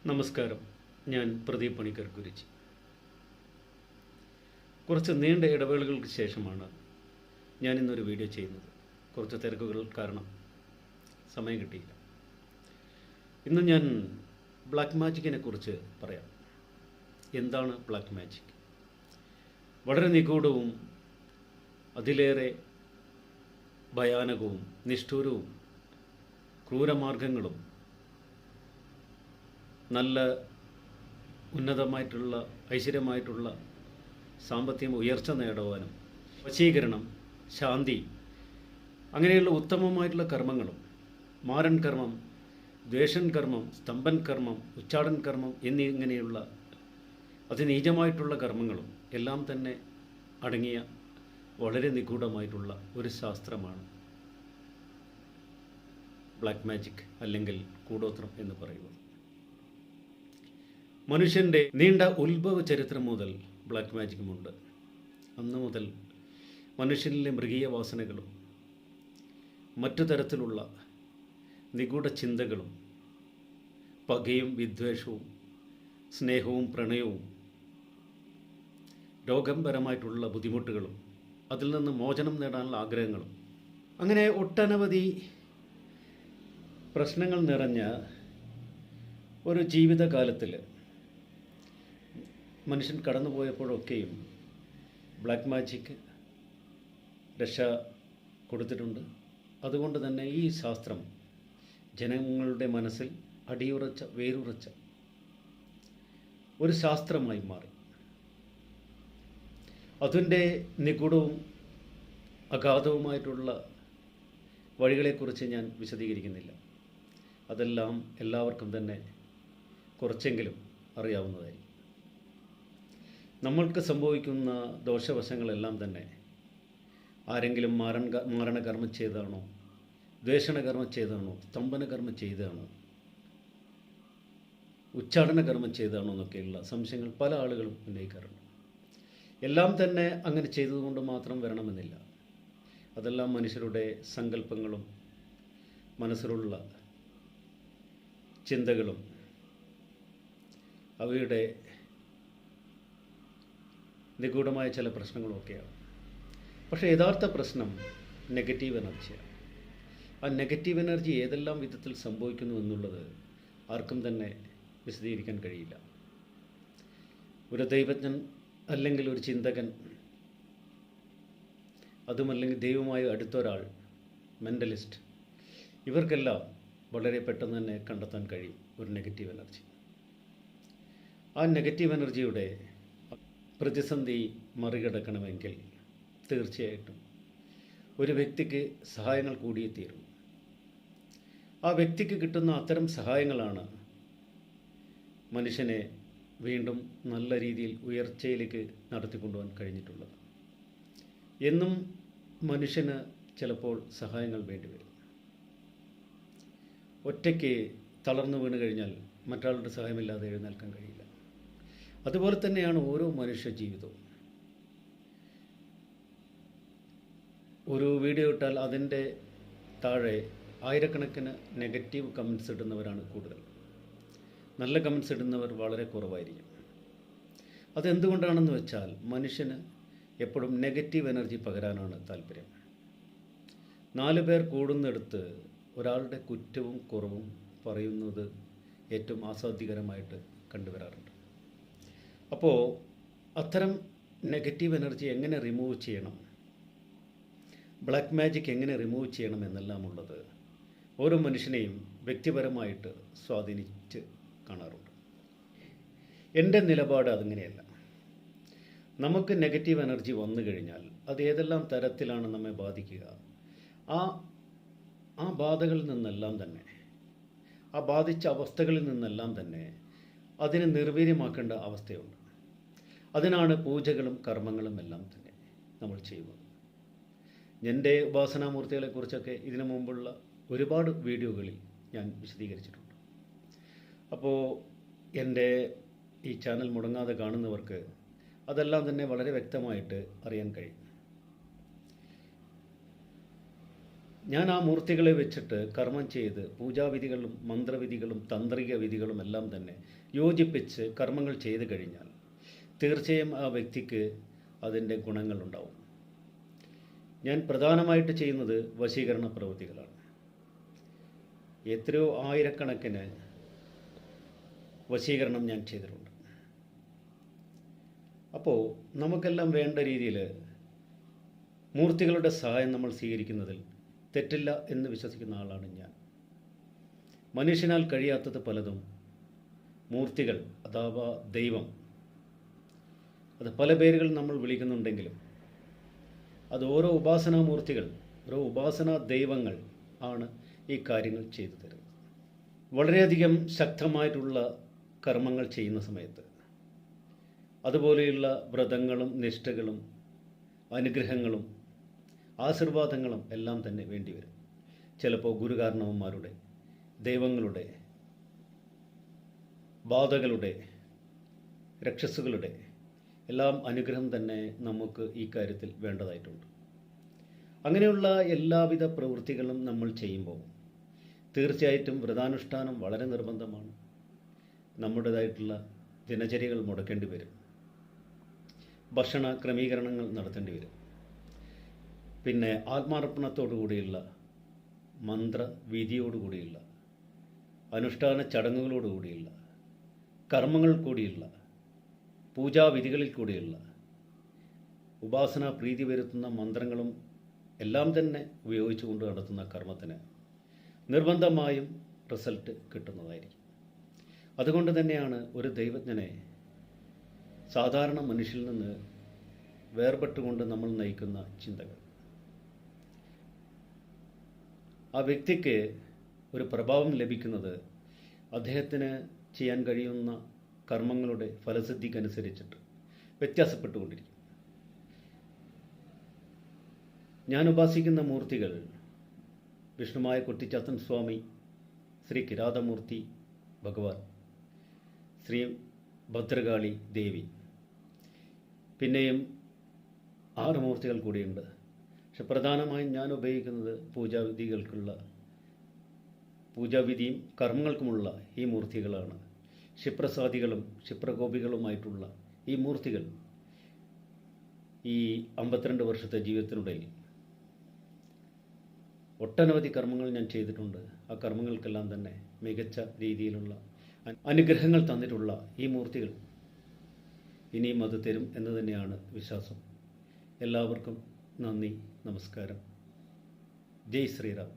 നമസ്കാരം. ഞാൻ പ്രദീപ് പണിക്കർ കുരിച്ചി. കുറച്ച് നീണ്ട ഇടവേളകൾക്ക് ശേഷമാണ് ഞാൻ ഇന്നൊരു വീഡിയോ ചെയ്യുന്നത്. കുറച്ച് തിരക്കുകൾ കാരണം സമയം കിട്ടിയില്ല. ഇന്ന് ഞാൻ ബ്ലാക്ക് മാജിക്കിനെ കുറിച്ച് പറയാം. എന്താണ് ബ്ലാക്ക് മാജിക്? വളരെ നിഗൂഢവും അതിലേറെ ഭയാനകവും നിഷ്ഠൂരവും ക്രൂരമാർഗങ്ങളും നല്ല ഉന്നതമായിട്ടുള്ള ഐശ്വര്യമായിട്ടുള്ള സാമ്പത്തിക ഉയർച്ച നേടുവാനും വശീകരണം, ശാന്തി, അങ്ങനെയുള്ള ഉത്തമമായിട്ടുള്ള കർമ്മങ്ങളും മാരൻ കർമ്മം, ദ്വേഷൻ കർമ്മം, സ്തംഭൻ കർമ്മം, ഉച്ചാടൻ കർമ്മം എന്നിങ്ങനെയുള്ള അതിനീചമായിട്ടുള്ള കർമ്മങ്ങളും എല്ലാം തന്നെ അടങ്ങിയ വളരെ നിഗൂഢമായിട്ടുള്ള ഒരു ശാസ്ത്രമാണ് ബ്ലാക്ക് മാജിക് അല്ലെങ്കിൽ കൂടോത്രം എന്ന് പറയുന്നത്. മനുഷ്യൻ്റെ നീണ്ട ഉത്ഭവ ചരിത്രം മുതൽ ബ്ലാക്ക് മാജിക്കുമുണ്ട്. അന്ന് മുതൽ മനുഷ്യനിലെ മൃഗീയ വാസനകളും മറ്റു തരത്തിലുള്ള നിഗൂഢ ചിന്തകളും പകയും വിദ്വേഷവും സ്നേഹവും പ്രണയവും രോഗപരമായിട്ടുള്ള ബുദ്ധിമുട്ടുകളും അതിൽ നിന്ന് മോചനം നേടാനുള്ള ആഗ്രഹങ്ങളും അങ്ങനെ ഒട്ടനവധി പ്രശ്നങ്ങൾ നിറഞ്ഞ ഒരു ജീവിതകാലത്തിൽ മനുഷ്യൻ കടന്നുപോയപ്പോഴൊക്കെയും ബ്ലാക്ക് മാജിക് രക്ഷ കൊടുത്തിട്ടുണ്ട്. അതുകൊണ്ട് തന്നെ ഈ ശാസ്ത്രം ജനങ്ങളുടെ മനസ്സിൽ അടിയുറച്ച വേരുറച്ച ഒരു ശാസ്ത്രമായി മാറി. അതിൻ്റെ നിഗൂഢവും അഗാധവുമായിട്ടുള്ള വഴികളെക്കുറിച്ച് ഞാൻ വിശദീകരിക്കുന്നില്ല. അതെല്ലാം എല്ലാവർക്കും തന്നെ കുറച്ചെങ്കിലും അറിയാവുന്നതായി. നമ്മൾക്ക് സംഭവിക്കുന്ന ദോഷവശങ്ങളെല്ലാം തന്നെ ആരെങ്കിലും മാരണകർമ്മം ചെയ്താണോ, ദ്വേഷണകർമ്മം ചെയ്താണോ, സ്തംഭനകർമ്മം ചെയ്താണോ, ഉച്ചാടനകർമ്മം ചെയ്താണോ എന്നൊക്കെയുള്ള സംശയങ്ങൾ പല ആളുകളും ഉന്നയിക്കാറുണ്ട്. എല്ലാം തന്നെ അങ്ങനെ ചെയ്തതുകൊണ്ട് മാത്രം വരണമെന്നില്ല. അതെല്ലാം മനുഷ്യരുടെ സങ്കല്പങ്ങളും മനസ്സിലുള്ള ചിന്തകളും അവയുടെ നിഗൂഢമായ ചില പ്രശ്നങ്ങളൊക്കെയാണ്. പക്ഷേ യഥാർത്ഥ പ്രശ്നം നെഗറ്റീവ് എനർജിയാണ്. ആ നെഗറ്റീവ് എനർജി ഏതെല്ലാം വിധത്തിൽ സംഭവിക്കുന്നു എന്നുള്ളത് ആർക്കും തന്നെ വിശദീകരിക്കാൻ കഴിയില്ല. ഒരു ദൈവജ്ഞൻ അല്ലെങ്കിൽ ഒരു ചിന്തകൻ, അതുമല്ലെങ്കിൽ ദൈവമായി അടുത്തൊരാൾ, മെൻ്റലിസ്റ്റ്, ഇവർക്കെല്ലാം വളരെ പെട്ടെന്ന് തന്നെ കണ്ടെത്താൻ കഴിയും ഒരു നെഗറ്റീവ് എനർജി. ആ നെഗറ്റീവ് എനർജിയുടെ പ്രതിസന്ധി മറികടക്കണമെങ്കിൽ തീർച്ചയായിട്ടും ഒരു വ്യക്തിക്ക് സഹായങ്ങൾ കൂടിയേ തീരും. ആ വ്യക്തിക്ക് കിട്ടുന്ന അത്തരം സഹായങ്ങളാണ് മനുഷ്യനെ വീണ്ടും നല്ല രീതിയിൽ ഉയർച്ചയിലേക്ക് നടത്തിക്കൊണ്ടുപോകാൻ കഴിഞ്ഞിട്ടുള്ളത്. എന്നും മനുഷ്യന് ചിലപ്പോൾ സഹായങ്ങൾ വേണ്ടിവരും. ഒറ്റയ്ക്ക് തളർന്നു വീണ് കഴിഞ്ഞാൽ മറ്റാളുടെ സഹായമില്ലാതെ എഴുന്നേൽക്കാൻ കഴിയില്ല. അതുപോലെ തന്നെയാണ് ഓരോ മനുഷ്യ ജീവിതവും. ഒരു വീഡിയോ ഇട്ടാൽ അതിൻ്റെ താഴെ ആയിരക്കണക്കിന് നെഗറ്റീവ് കമൻറ്റ്സ് ഇടുന്നവരാണ് കൂടുതൽ. നല്ല കമൻറ്റ്സ് ഇടുന്നവർ വളരെ കുറവായിരിക്കും. അതെന്തുകൊണ്ടാണെന്ന് വെച്ചാൽ മനുഷ്യന് എപ്പോഴും നെഗറ്റീവ് എനർജി പകരാനാണ് താല്പര്യം. 4 പേർ കൂടുന്നിടത്ത് ഒരാളുടെ കുറ്റവും കുറവും പറയുന്നത് ഏറ്റവും ആസ്വാദ്യകരമായിട്ട് കണ്ടുവരാറുണ്ട്. അപ്പോൾ അത്തരം നെഗറ്റീവ് എനർജി എങ്ങനെ റിമൂവ് ചെയ്യണം, ബ്ലാക്ക് മാജിക് എങ്ങനെ റിമൂവ് ചെയ്യണം എന്നെല്ലാം ഉള്ളത് ഓരോ മനുഷ്യനെയും വ്യക്തിപരമായിട്ട് സ്വാധീനിച്ച് കാണാറുണ്ട്. എൻ്റെ നിലപാട് അതങ്ങനെയല്ല. നമുക്ക് നെഗറ്റീവ് എനർജി വന്നു കഴിഞ്ഞാൽ അത് ഏതെല്ലാം തരത്തിലാണ് നമ്മെ ബാധിക്കുക, ആ ബാധകളിൽ നിന്നെല്ലാം തന്നെ, ആ ബാധിച്ച അവസ്ഥകളിൽ നിന്നെല്ലാം തന്നെ അതിനെ നിർവീര്യമാക്കേണ്ട അവസ്ഥയുണ്ട്. അതിനാണ് പൂജകളും കർമ്മങ്ങളും എല്ലാം തന്നെ നമ്മൾ ചെയ്യുന്നത്. എൻ്റെ ഉപാസനാമൂർത്തികളെക്കുറിച്ചൊക്കെ ഇതിനു മുമ്പുള്ള ഒരുപാട് വീഡിയോകളിൽ ഞാൻ വിശദീകരിച്ചിട്ടുണ്ട്. അപ്പോൾ എൻ്റെ ഈ ചാനൽ മുടങ്ങാതെ കാണുന്നവർക്ക് അതെല്ലാം തന്നെ വളരെ വ്യക്തമായിട്ട് അറിയാൻ കഴിയും. ഞാൻ ആ മൂർത്തികളെ വെച്ചിട്ട് കർമ്മം ചെയ്ത് പൂജാവിധികളും മന്ത്രവിധികളും താന്ത്രിക വിധികളും എല്ലാം തന്നെ യോജിപ്പിച്ച് കർമ്മങ്ങൾ ചെയ്തു കഴിഞ്ഞാൽ തീർച്ചയായും ആ വ്യക്തിക്ക് അതിൻ്റെ ഗുണങ്ങളുണ്ടാവും. ഞാൻ പ്രധാനമായിട്ട് ചെയ്യുന്നത് വശീകരണ പ്രവൃത്തികളാണ്. എത്രയോ ആയിരക്കണക്കിന് വശീകരണം ഞാൻ ചെയ്തിട്ടുണ്ട്. അപ്പോൾ നമുക്കെല്ലാം വേണ്ട രീതിയിൽ മൂർത്തികളുടെ സഹായം നമ്മൾ സ്വീകരിക്കുന്നതിൽ തെറ്റില്ല എന്ന് വിശ്വസിക്കുന്ന ആളാണ് ഞാൻ. മനുഷ്യനാൽ കഴിയാത്തത് പലതും മൂർത്തികൾ അഥവാ ദൈവം, അത് പല പേരുകൾ നമ്മൾ വിളിക്കുന്നുണ്ടെങ്കിലും അത് ഓരോ ഉപാസനാമൂർത്തികൾ, ഓരോ ഉപാസനാ ദൈവങ്ങൾ ആണ് ഈ കാര്യങ്ങൾ ചെയ്തു തരുന്നത്. വളരെയധികം ശക്തമായിട്ടുള്ള കർമ്മങ്ങൾ ചെയ്യുന്ന സമയത്ത് അതുപോലെയുള്ള വ്രതങ്ങളും നിഷ്ഠകളും അനുഗ്രഹങ്ങളും ആശീർവാദങ്ങളും എല്ലാം തന്നെ വേണ്ടിവരും. ചിലപ്പോൾ ഗുരുകാരണവന്മാരുടെ, ദൈവങ്ങളുടെ, ബാധകളുടെ, രക്ഷസുകളുടെ എല്ലാം അനുഗ്രഹം തന്നെ നമുക്ക് ഈ കാര്യത്തിൽ വേണ്ടതായിട്ടുണ്ട്. അങ്ങനെയുള്ള എല്ലാവിധ പ്രവൃത്തികളും നമ്മൾ ചെയ്യുമ്പോൾ തീർച്ചയായിട്ടും വ്രതാനുഷ്ഠാനം വളരെ നിർബന്ധമാണ്. നമ്മുടേതായിട്ടുള്ള ദിനചര്യകൾ മുടക്കേണ്ടി വരും. ഭക്ഷണ ക്രമീകരണങ്ങൾ നടത്തേണ്ടി വരും. പിന്നെ ആത്മാർപ്പണത്തോടുകൂടിയുള്ള മന്ത്രവിധിയോടുകൂടിയുള്ള അനുഷ്ഠാന ചടങ്ങുകളോടുകൂടിയുള്ള കർമ്മങ്ങൾ കൂടിയുള്ള പൂജാവിധികളിൽ കൂടിയുള്ള ഉപാസന പ്രീതി വരുത്തുന്ന മന്ത്രങ്ങളും എല്ലാം തന്നെ ഉപയോഗിച്ചുകൊണ്ട് നടത്തുന്ന കർമ്മത്തിന് നിർബന്ധമായും റിസൾട്ട് കിട്ടുന്നതായിരിക്കും. അതുകൊണ്ട് തന്നെയാണ് ഒരു ദൈവജ്ഞനെ സാധാരണ മനുഷ്യരിൽ നിന്ന് വേർപെട്ടുകൊണ്ട് നമ്മൾ നയിക്കുന്ന ചിന്തകൾ. ആ വ്യക്തിക്ക് ഒരു പ്രഭാവം ലഭിക്കുന്നത് അദ്ദേഹത്തിന് ചെയ്യാൻ കഴിയുന്ന കർമ്മങ്ങളുടെ ഫലസിദ്ധിക്കനുസരിച്ചിട്ട് വ്യത്യാസപ്പെട്ടുകൊണ്ടിരിക്കും. ഞാൻ ഉപാസിക്കുന്ന മൂർത്തികൾ വിഷ്ണുമായ കുട്ടിച്ചാത്തൻ സ്വാമി, ശ്രീ കിരാതമൂർത്തി ഭഗവാൻ, ശ്രീ ഭദ്രകാളി ദേവി, പിന്നെയും 6 മൂർത്തികൾ കൂടിയുണ്ട്. പക്ഷെ പ്രധാനമായും ഞാൻ ഉപയോഗിക്കുന്നത് പൂജാവിധിയും കർമ്മങ്ങൾക്കുമുള്ള ഈ മൂർത്തികളാണ്. ക്ഷിപ്രസാദികളും ക്ഷിപ്രകോപികളുമായിട്ടുള്ള ഈ മൂർത്തികൾ ഈ 52 വർഷത്തെ ജീവിതത്തിനിടയിൽ ഒട്ടനവധി കർമ്മങ്ങൾ ഞാൻ ചെയ്തിട്ടുണ്ട്. ആ കർമ്മങ്ങൾക്കെല്ലാം തന്നെ മികച്ച രീതിയിലുള്ള അനുഗ്രഹങ്ങൾ തന്നിട്ടുള്ള ഈ മൂർത്തികൾ ഇനിയും അത് തരും എന്ന് തന്നെയാണ് വിശ്വാസം. എല്ലാവർക്കും നന്ദി, നമസ്കാരം. ജയ് ശ്രീറാം.